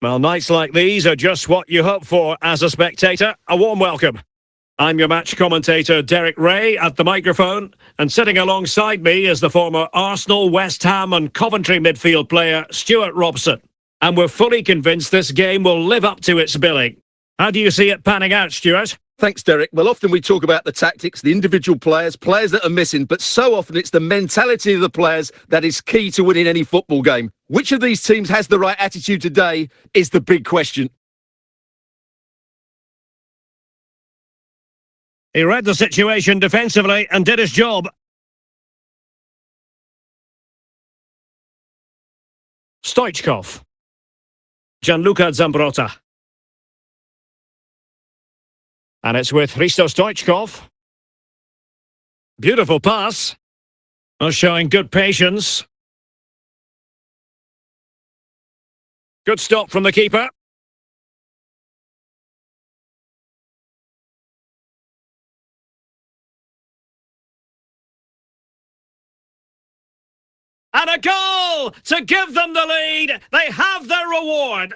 Well, nights like these are just what you hope for as a spectator. A warm welcome. I'm your match commentator, Derek Ray, at the microphone, and sitting alongside me is the former Arsenal, West Ham and Coventry midfield player, Stuart Robson. And we're fully convinced this game will live up to its billing. How do you see it panning out, Stuart? Thanks, Derek. Well, often we talk about the tactics, the individual players that are missing, but so often it's the mentality of the players that is key to winning any football game. Which of these teams has the right attitude today is the big question. He read the situation defensively and did his job. Stoichkov. Gianluca Zambrotta. And it's with Hristo Stoichkov. Beautiful pass. Showing good patience. Good stop from the keeper. And a goal to give them the lead. They have their reward.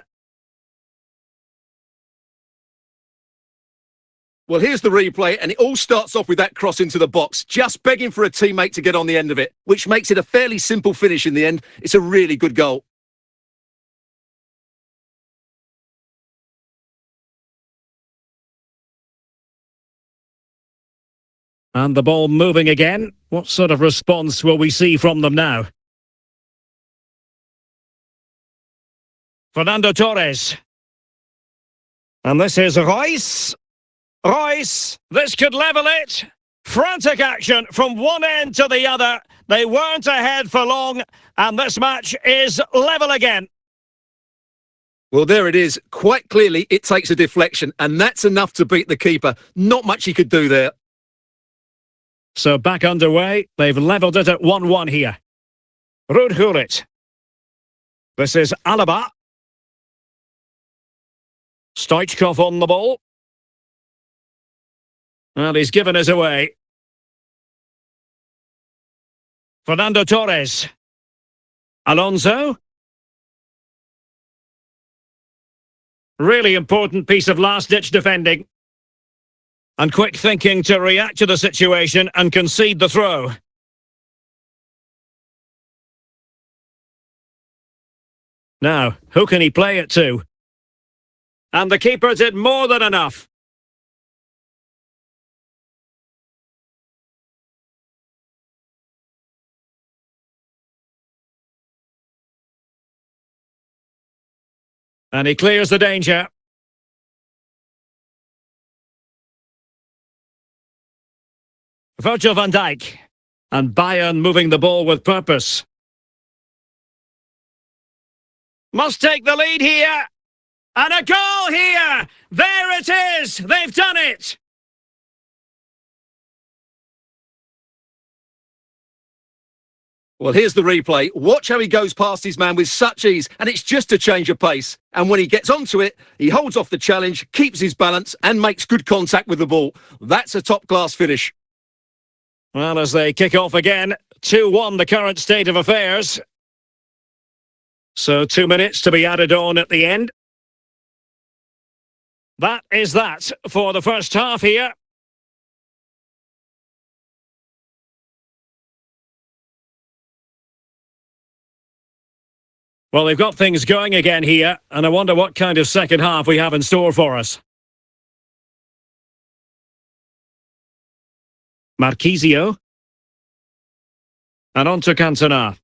Well, here's the replay, and it all starts off with that cross into the box, just begging for a teammate to get on the end of it, which makes it a fairly simple finish in the end. It's a really good goal. And the ball moving again. What sort of response will we see from them now? Fernando Torres. And this is Royce. Royce, this could level it. Frantic action from one end to the other. They weren't ahead for long, and this match is level again. Well, there it is. Quite clearly, it takes a deflection, and that's enough to beat the keeper. Not much he could do there. So back underway. They've levelled it at 1-1 here. Ruud Gullit. This is Alaba. Stoichkov on the ball. And he's given us away. Fernando Torres. Alonso. Really important piece of last-ditch defending. And quick thinking to react to the situation and concede the throw. Now, who can he play it to? And the keeper did more than enough. And he clears the danger. Virgil van Dijk. And Bayern moving the ball with purpose. Must take the lead here. And a goal here! There it is! They've done it! Well, here's the replay. Watch how he goes past his man with such ease, and it's just a change of pace. And when he gets onto it, he holds off the challenge, keeps his balance, and makes good contact with the ball. That's a top-class finish. Well, as they kick off again, 2-1 the current state of affairs. So 2 minutes to be added on at the end. That is that for the first half here. Well, they've got things going again here, and I wonder what kind of second half we have in store for us. Marchisio. And on to Cantona.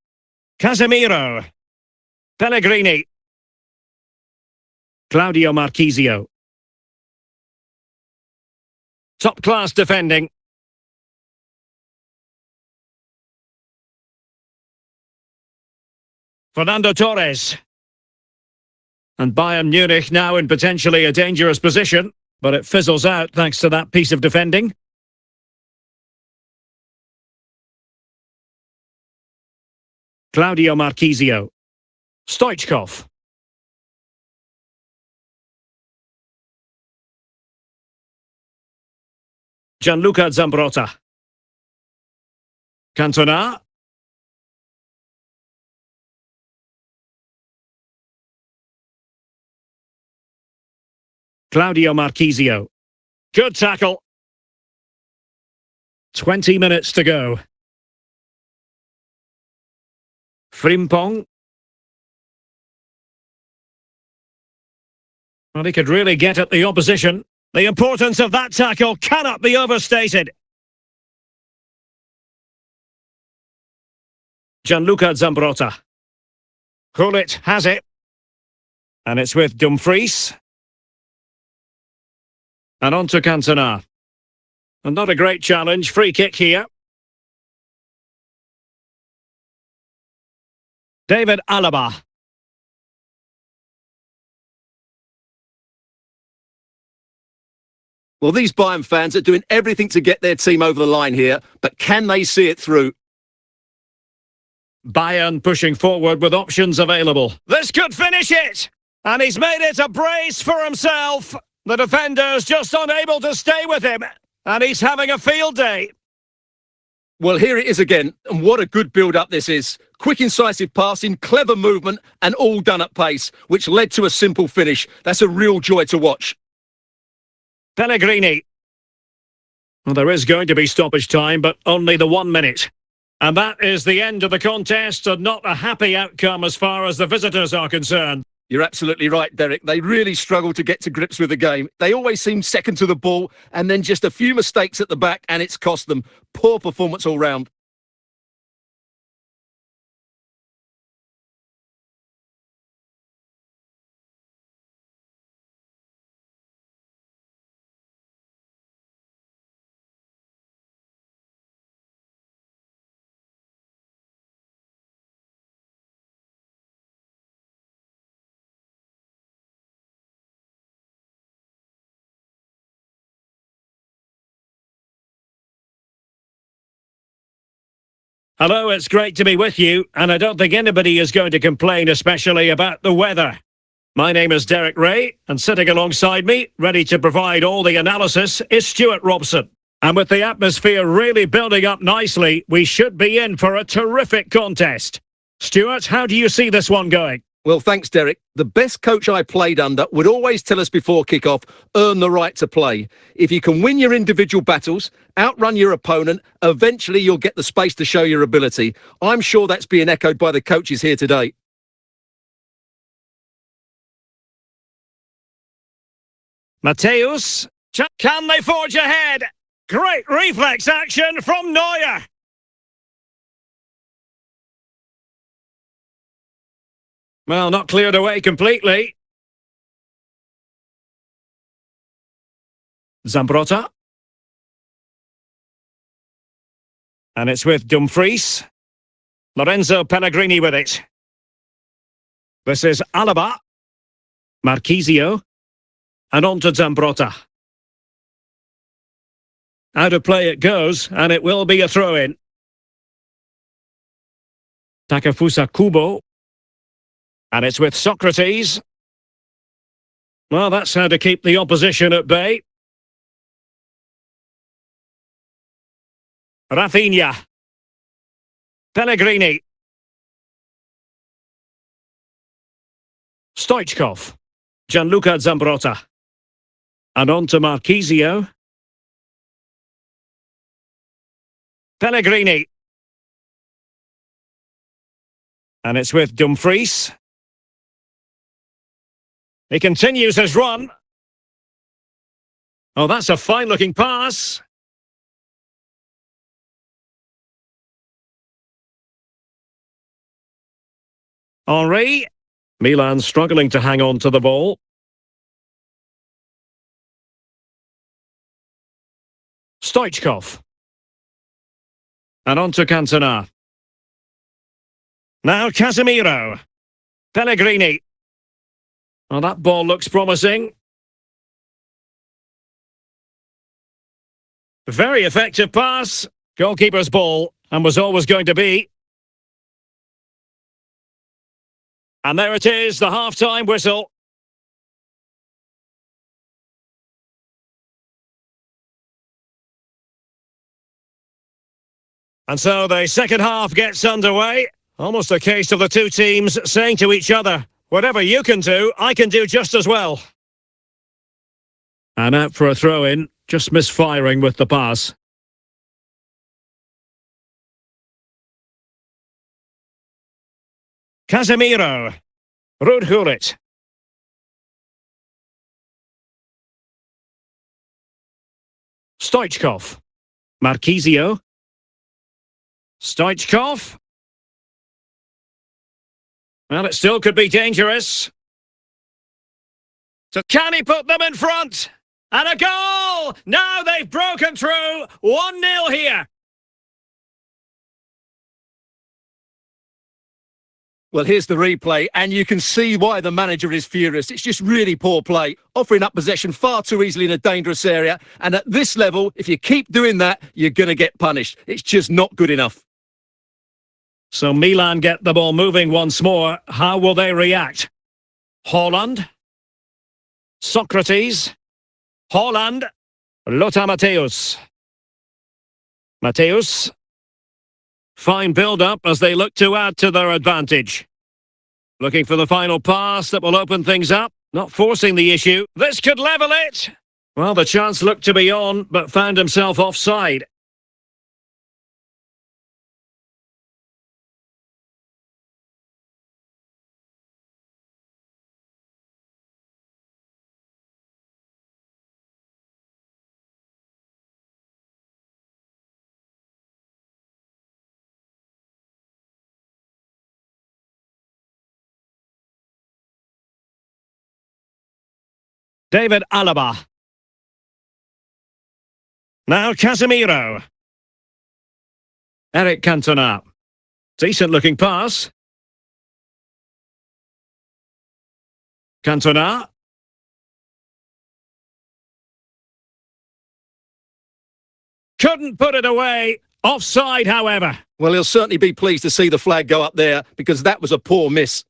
Casemiro. Pellegrini. Claudio Marchisio. Top-class defending. Fernando Torres. And Bayern Munich now in potentially a dangerous position, but it fizzles out thanks to that piece of defending. Claudio Marchisio. Stoichkov. Gianluca Zambrotta. Cantona. Claudio Marchisio. Good tackle. 20 minutes to go. Frimpong. Well, he could really get at the opposition. The importance of that tackle cannot be overstated. Gianluca Zambrotta. Gullit has it. And it's with Dumfries. And on to Cantona. And not a great challenge. Free kick here. David Alaba. Well, these Bayern fans are doing everything to get their team over the line here, but can they see it through? Bayern pushing forward with options available. This could finish it! And he's made it a brace for himself. The defender's just unable to stay with him. And he's having a field day. Well, here it is again, and what a good build-up this is. Quick, incisive passing, clever movement, and all done at pace, which led to a simple finish. That's a real joy to watch. Pellegrini. Well, there is going to be stoppage time, but only the 1 minute. And that is the end of the contest, and not a happy outcome as far as the visitors are concerned. You're absolutely right, Derek. They really struggle to get to grips with the game. They always seem second to the ball, and then just a few mistakes at the back, and it's cost them. Poor performance all round. Hello, it's great to be with you, and I don't think anybody is going to complain, especially about the weather. My name is Derek Ray, and sitting alongside me, ready to provide all the analysis, is Stuart Robson. And with the atmosphere really building up nicely, we should be in for a terrific contest. Stuart, how do you see this one going? Well, thanks, Derek. The best coach I played under would always tell us before kick-off, earn the right to play. If you can win your individual battles, outrun your opponent, eventually you'll get the space to show your ability. I'm sure that's being echoed by the coaches here today. Mateus, can they forge ahead? Great reflex action from Neuer. Well, not cleared away completely. Zambrotta. And it's with Dumfries. Lorenzo Pellegrini with it. This is Alaba. Marchisio. And on to Zambrotta. Out of play it goes, and it will be a throw-in. Takefusa Kubo. And it's with Socrates. Well, that's how to keep the opposition at bay. Rafinha. Pellegrini. Stoichkov. Gianluca Zambrotta. And on to Marchisio. Pellegrini. And it's with Dumfries. He continues his run. Oh, that's a fine-looking pass. Henry. Milan struggling to hang on to the ball. Stoichkov. And on to Cantona. Now Casemiro. Pellegrini. Well, that ball looks promising. Very effective pass. Goalkeeper's ball, and was always going to be. And there it is, the half-time whistle. And so the second half gets underway. Almost a case of the two teams saying to each other, whatever you can do, I can do just as well. And out for a throw-in, just misfiring with the pass. Casemiro. Rudhulit. Stoichkov. Marquisio. Stoichkov. Well, it still could be dangerous. So can he put them in front? And a goal! Now they've broken through. 1-0 here. Well, here's the replay, and you can see why the manager is furious. It's just really poor play, offering up possession far too easily in a dangerous area. And at this level, if you keep doing that, you're going to get punished. It's just not good enough. So Milan get the ball moving once more. How will they react? Haaland. Socrates. Haaland. Lothar Matthäus. Matthäus. Fine build-up as they look to add to their advantage. Looking for the final pass that will open things up. Not forcing the issue. This could level it. Well, the chance looked to be on, but found himself offside. David Alaba. Now Casemiro. Eric Cantona. Decent looking pass. Cantona. Couldn't put it away. Offside, however. Well, he'll certainly be pleased to see the flag go up there, because that was a poor miss.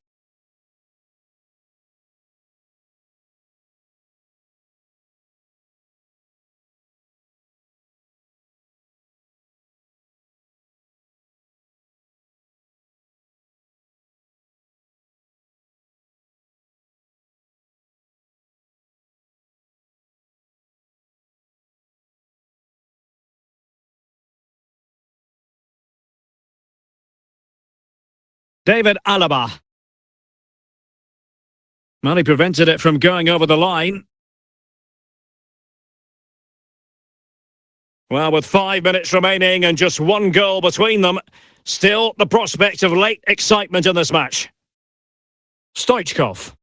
David Alaba. Well, he prevented it from going over the line. Well, with 5 minutes remaining and just one goal between them, still the prospect of late excitement in this match. Stoichkov.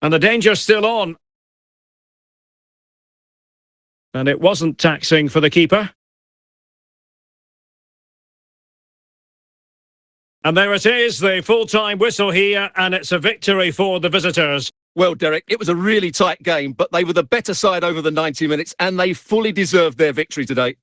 And the danger's still on. And it wasn't taxing for the keeper. And there it is, the full-time whistle here, and it's a victory for the visitors. Well, Derek, it was a really tight game, but they were the better side over the 90 minutes, and they fully deserved their victory today.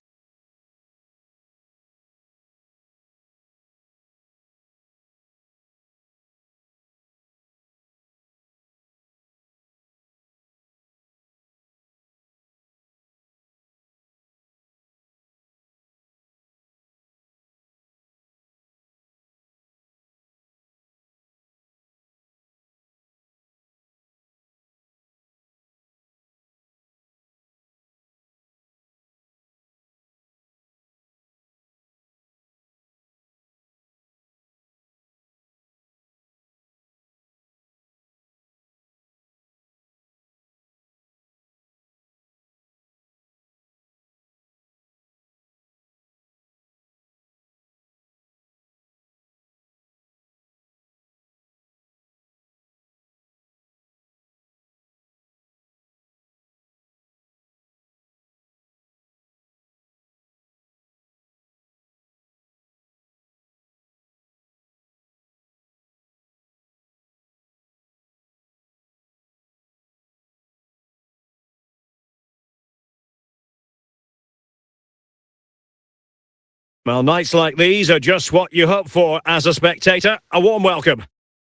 Well, nights like these are just what you hope for as a spectator. A warm welcome.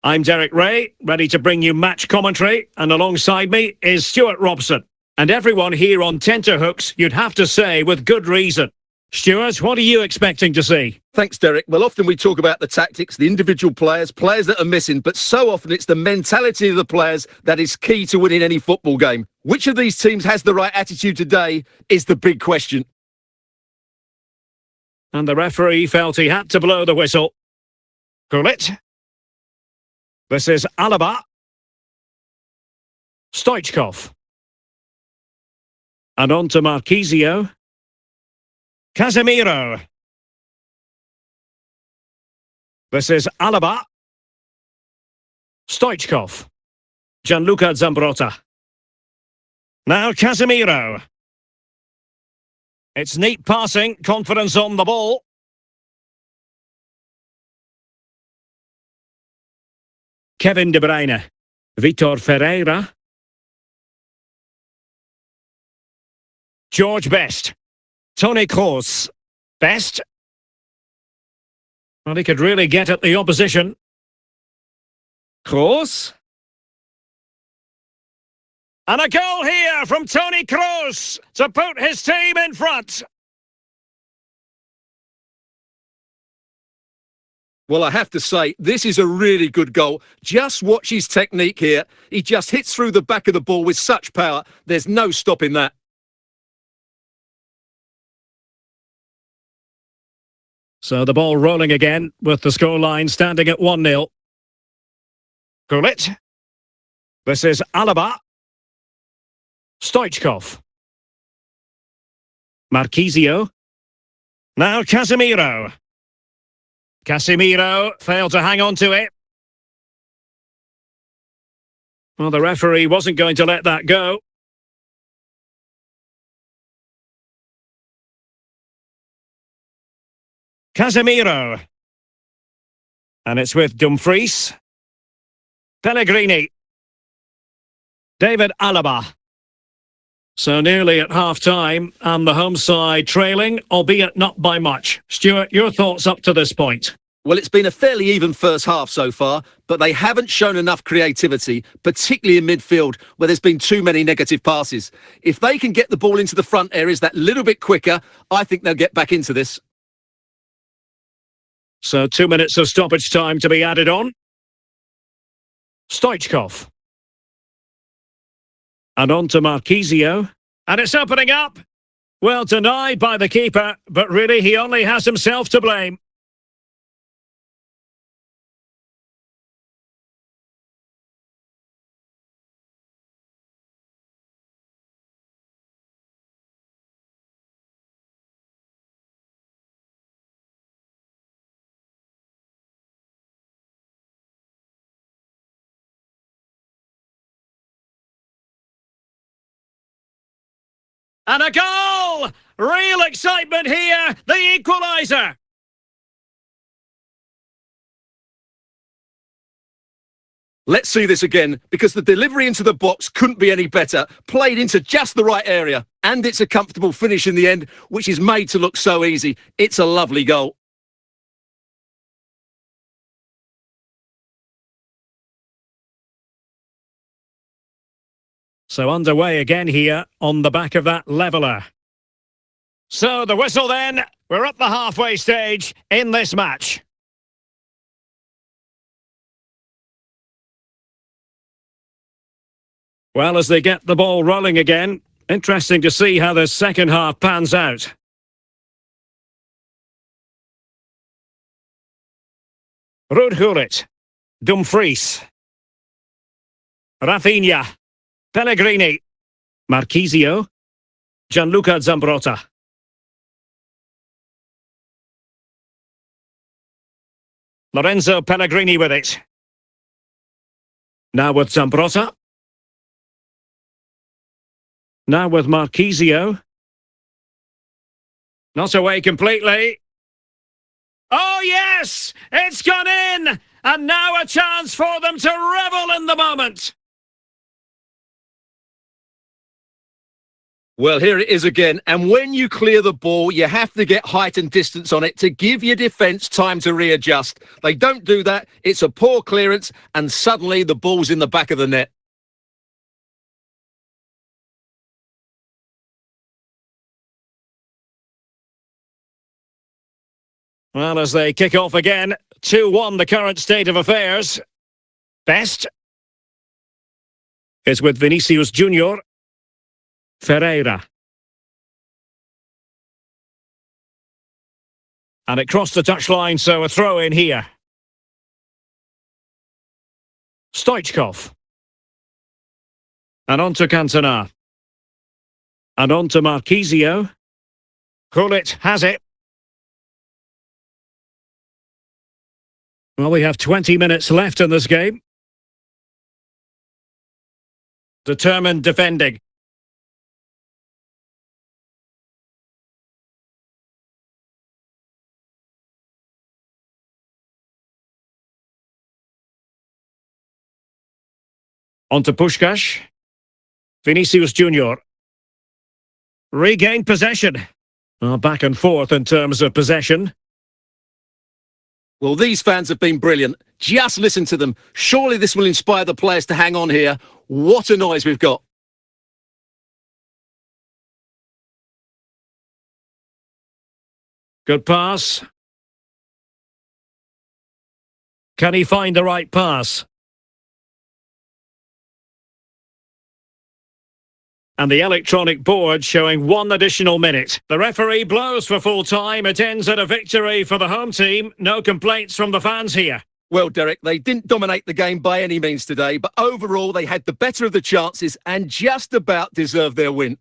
I'm Derek Ray, ready to bring you match commentary, and alongside me is Stuart Robson. And everyone here on tenterhooks, you'd have to say with good reason. Stuart, what are you expecting to see? Thanks, Derek. Well, often we talk about the tactics, the individual players that are missing, but so often it's the mentality of the players that is key to winning any football game. Which of these teams has the right attitude today is the big question. And the referee felt he had to blow the whistle. Gullit. This is Alaba. Stoichkov. And on to Marchisio. Casemiro. This is Alaba. Stoichkov. Gianluca Zambrotta. Now Casemiro. It's neat passing, confidence on the ball. Kevin De Bruyne. Vitor Ferreira. George Best. Toni Kroos. Best. Well, he could really get at the opposition. Kroos. And a goal here from Toni Kroos to put his team in front. Well, I have to say, this is a really good goal. Just watch his technique here. He just hits through the back of the ball with such power. There's no stopping that. So the ball rolling again with the scoreline standing at 1-0. Gullit. This is Alaba. Stoichkov. Marchisio. Now Casemiro. Casemiro failed to hang on to it. Well, the referee wasn't going to let that go. Casemiro. And it's with Dumfries. Pellegrini. David Alaba. So nearly at half-time, and the home side trailing, albeit not by much. Stuart, your thoughts up to this point? Well, it's been a fairly even first half so far, but they haven't shown enough creativity, particularly in midfield, where there's been too many negative passes. If they can get the ball into the front areas that little bit quicker, I think they'll get back into this. So 2 minutes of stoppage time to be added on. Stoichkov. And on to Marchisio. And it's opening up. Well, denied by the keeper, but really he only has himself to blame. And a goal! Real excitement here, the equaliser! Let's see this again, because the delivery into the box couldn't be any better. Played into just the right area. And it's a comfortable finish in the end, which is made to look so easy. It's a lovely goal. So underway again here on the back of that leveller. So the whistle then. We're at the halfway stage in this match. Well, as they get the ball rolling again, interesting to see how the second half pans out. Ruud Gullit. Dumfries. Rafinha. Pellegrini. Marchisio. Gianluca Zambrotta. Lorenzo Pellegrini with it. Now with Zambrotta. Now with Marchisio. Not away completely. Oh yes! It's gone in! And now a chance for them to revel in the moment. Well, here it is again. And when you clear the ball, you have to get height and distance on it to give your defence time to readjust. They don't do that. It's a poor clearance, and suddenly the ball's in the back of the net. Well, as they kick off again, 2-1 the current state of affairs. Best is with Vinicius Junior. Ferreira. And it crossed the touchline, so a throw in here. Stoichkov. And on to Cantona. And on to Marchisio. Gullit has it. Well, we have 20 minutes left in this game. Determined defending. On to Puskás. Vinicius Junior. Regained possession. Well, back and forth in terms of possession. Well, these fans have been brilliant. Just listen to them. Surely this will inspire the players to hang on here. What a noise we've got. Good pass. Can he find the right pass? And the electronic board showing 1 additional minute. The referee blows for full time. It ends at a victory for the home team. No complaints from the fans here. Well, Derek, they didn't dominate the game by any means today, but overall they had the better of the chances and just about deserved their win.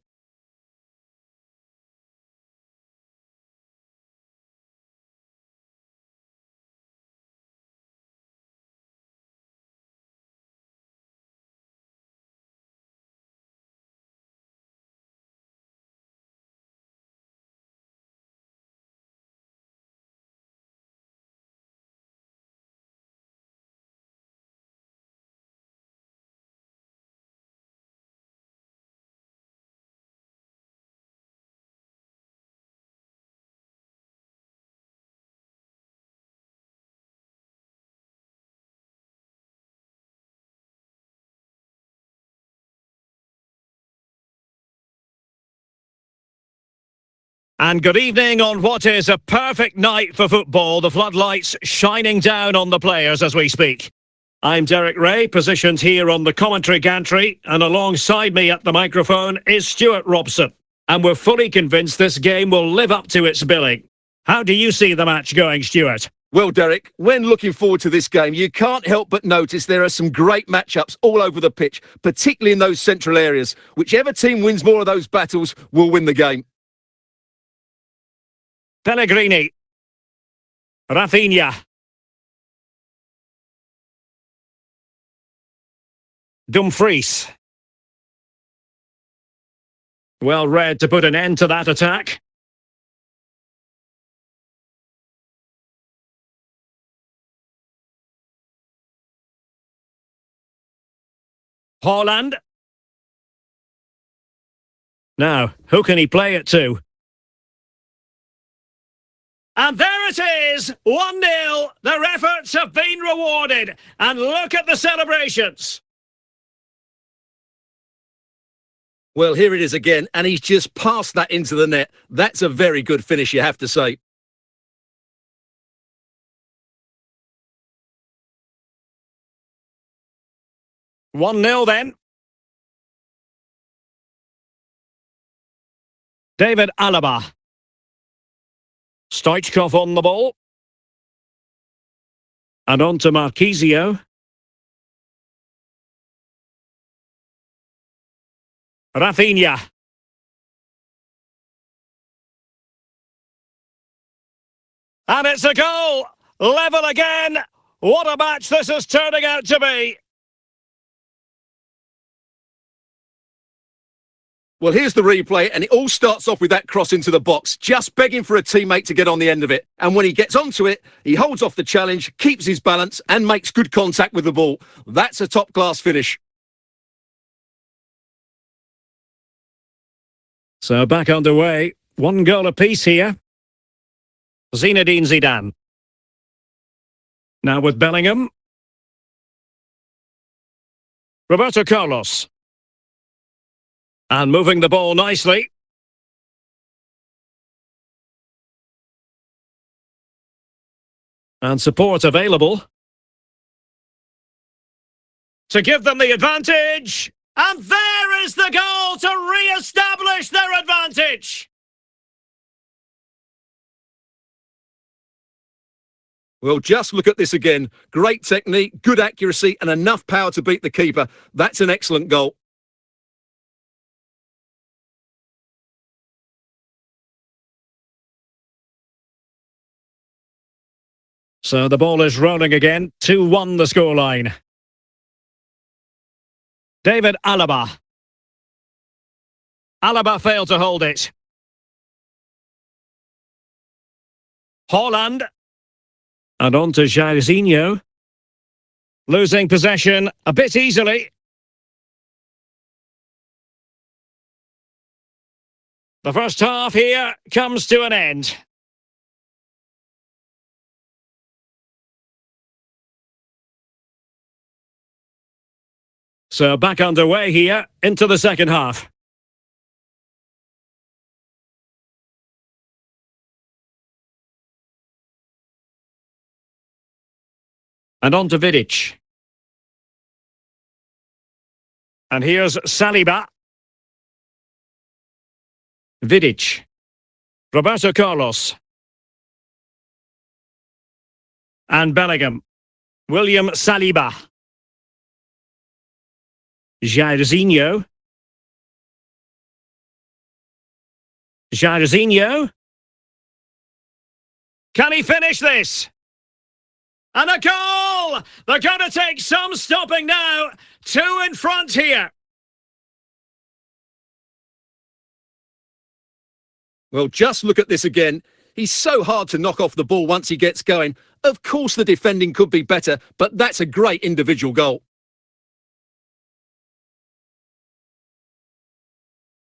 And good evening on what is a perfect night for football. The floodlights shining down on the players as we speak. I'm Derek Ray, positioned here on the commentary gantry, and alongside me at the microphone is Stuart Robson. And we're fully convinced this game will live up to its billing. How do you see the match going, Stuart? Well, Derek, when looking forward to this game, you can't help but notice there are some great matchups all over the pitch, particularly in those central areas. Whichever team wins more of those battles will win the game. Pellegrini. Rafinha. Dumfries. Well read to put an end to that attack. Haaland. Now, who can he play it to? And there it is, 1-0. Their efforts have been rewarded. And look at the celebrations. Well, here it is again, and he's just passed that into the net. That's a very good finish, you have to say. One 0 then. David Alaba. Stoichkov on the ball. And on to Marchisio. Rafinha. And it's a goal! Level again! What a match this is turning out to be! Well, here's the replay, and it all starts off with that cross into the box, just begging for a teammate to get on the end of it. And when he gets onto it, he holds off the challenge, keeps his balance, and makes good contact with the ball. That's a top-class finish. So back underway. 1 goal apiece here. Zinedine Zidane. Now with Bellingham. Roberto Carlos. And moving the ball nicely. And support available to give them the advantage. And there is the goal to re-establish their advantage. Well, just look at this again. Great technique, good accuracy, and enough power to beat the keeper. That's an excellent goal. So the ball is rolling again. 2-1 the scoreline. David Alaba. Alaba failed to hold it. Haaland. And on to Jairzinho. Losing possession a bit easily. The first half here comes to an end. So back underway here into the second half. And on to Vidic. And here's Saliba. Vidic. Roberto Carlos. And Bellingham. William Saliba. Jairzinho. Jairzinho. Can he finish this? And a goal! They're going to take some stopping now. 2 in front here. Well, just look at this again. He's so hard to knock off the ball once he gets going. Of course the defending could be better, but that's a great individual goal.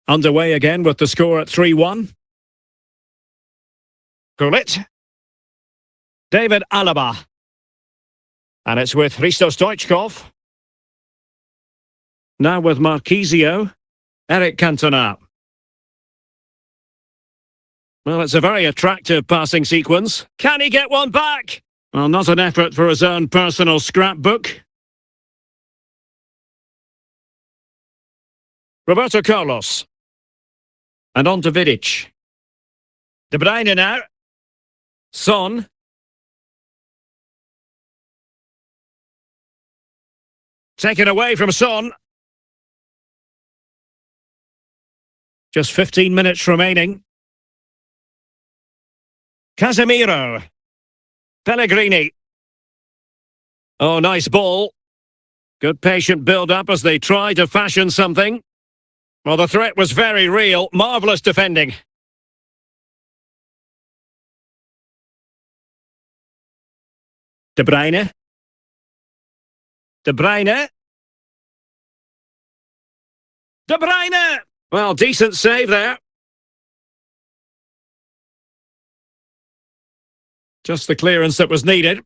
Underway again with the score at 3-1. Gullit. David Alaba. And it's with Hristo Stoichkov. Now with Marquisio. Eric Cantona. Well, it's a very attractive passing sequence. Can he get one back? Well, not an effort for his own personal scrapbook. Roberto Carlos. And on to Vidic. De Bruyne now. Son. Taken away from Son. Just 15 minutes remaining. Casemiro. Pellegrini. Oh, nice ball. Good patient build-up as they try to fashion something. Well, the threat was very real. Marvellous defending. De Bruyne. De Bruyne. De Bruyne! Well, decent save there. Just the clearance that was needed.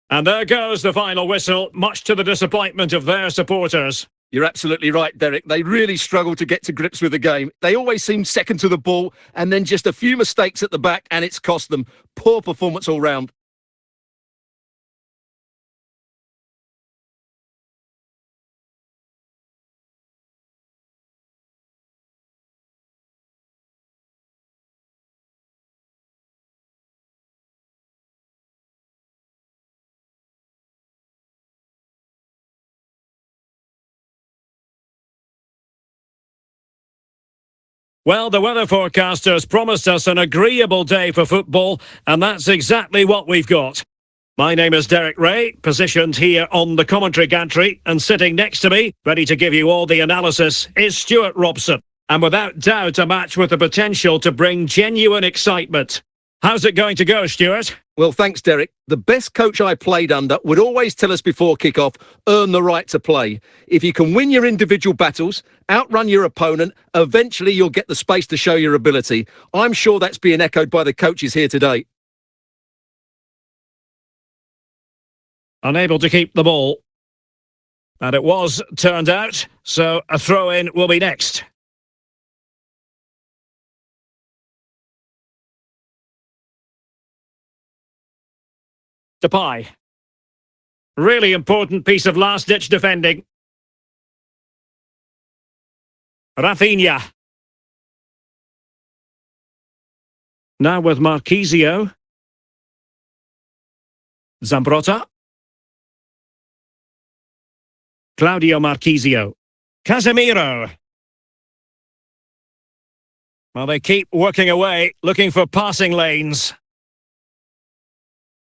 And there goes the final whistle, much to the disappointment of their supporters. You're absolutely right, Derek. They really struggle to get to grips with the game. They always seem second to the ball, and then just a few mistakes at the back, and it's cost them. Poor performance all round. Well, the weather forecasters promised us an agreeable day for football, and that's exactly what we've got. My name is Derek Ray, positioned here on the commentary gantry, and sitting next to me, ready to give you all the analysis, is Stuart Robson. And without doubt, a match with the potential to bring genuine excitement. How's it going to go, Stuart? Well, thanks, Derek. The best coach I played under would always tell us before kick-off, earn the right to play. If you can win your individual battles, outrun your opponent, eventually you'll get the space to show your ability. I'm sure that's being echoed by the coaches here today. Unable to keep the ball. And it was turned out, so a throw-in will be next. Depay. Really important piece of last-ditch defending. Rafinha. Now with Marquisio. Zambrotta. Claudio Marquisio. Casemiro. Well, they keep working away, looking for passing lanes.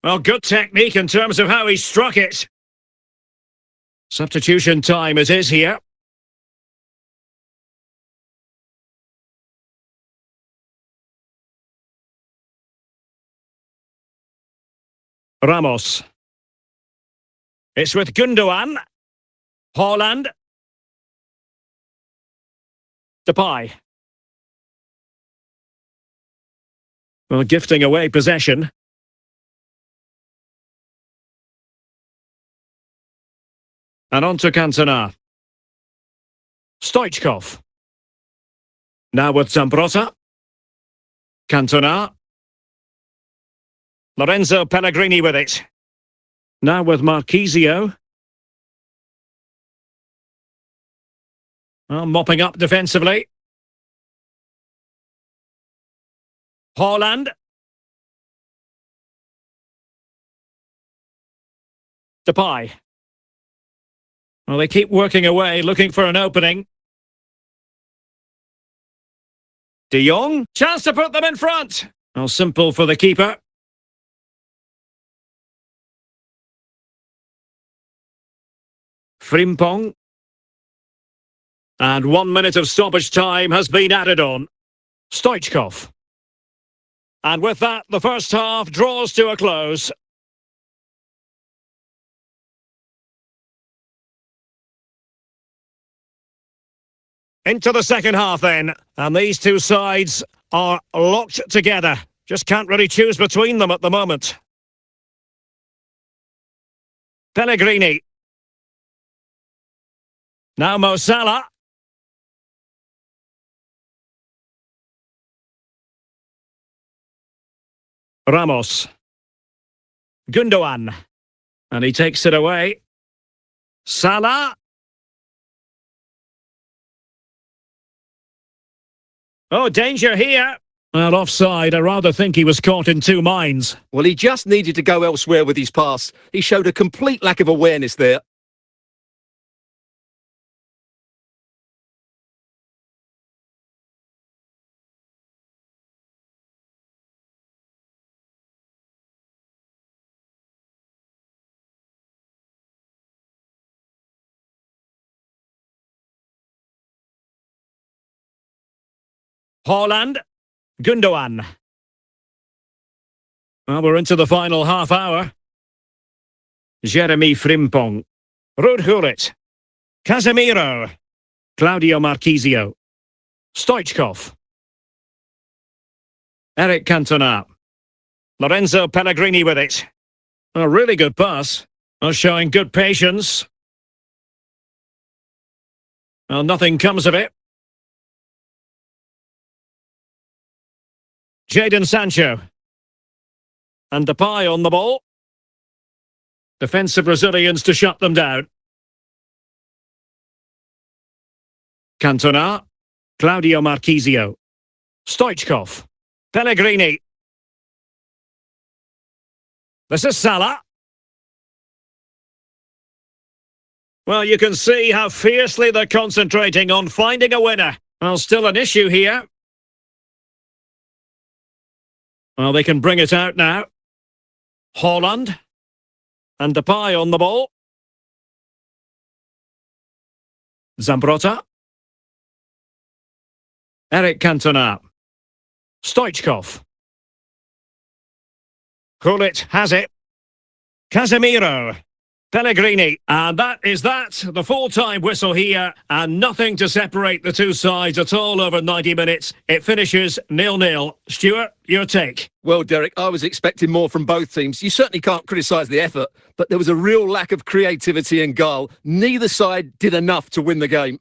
Well, good technique in terms of how he struck it. Substitution time it is here. Ramos. It's with Gundogan. Haaland. Depay. Well, gifting away possession. And on to Cantona. Stoichkov. Now with Zambrotta. Cantona. Lorenzo Pellegrini with it. Now with Marquisio. Well, mopping up defensively. Haaland. Depay. Well, they keep working away, looking for an opening. De Jong. Chance to put them in front. Well, simple for the keeper. Frimpong. And 1 minute of stoppage time has been added on. Stoichkov. And with that, the first half draws to a close. Into the second half then, and these two sides are locked together. Just can't really choose between them at the moment. Pellegrini. Now Mo Salah. Ramos. Gundogan. And he takes it away. Salah. Oh, danger here. Well, offside. I rather think he was caught in two minds. Well, he just needed to go elsewhere with his pass. He showed a complete lack of awareness there. Haaland. Gundogan. Well, we're into the final half hour. Jeremy Frimpong. Ruud Gullit. Casemiro. Claudio Marquisio. Stoichkov. Eric Cantona. Lorenzo Pellegrini with it. A really good pass. Well, showing good patience. Well, nothing comes of it. Jadon Sancho. And Depay on the ball. Defensive Brazilians to shut them down. Cantona. Claudio Marquisio. Stoichkov. Pellegrini. This is Salah. Well, you can see how fiercely they're concentrating on finding a winner. Well, still an issue here. Well, they can bring it out now. Haaland. And Depay on the ball. Zambrotta. Eric Cantona. Stoichkov. Gullit has it. Casemiro. Pellegrini, and that is that. The full-time whistle here, and nothing to separate the two sides at all over 90 minutes. It finishes 0-0. Stuart, your take? Well, Derek, I was expecting more from both teams. You certainly can't criticise the effort, but there was a real lack of creativity and guile. Neither side did enough to win the game.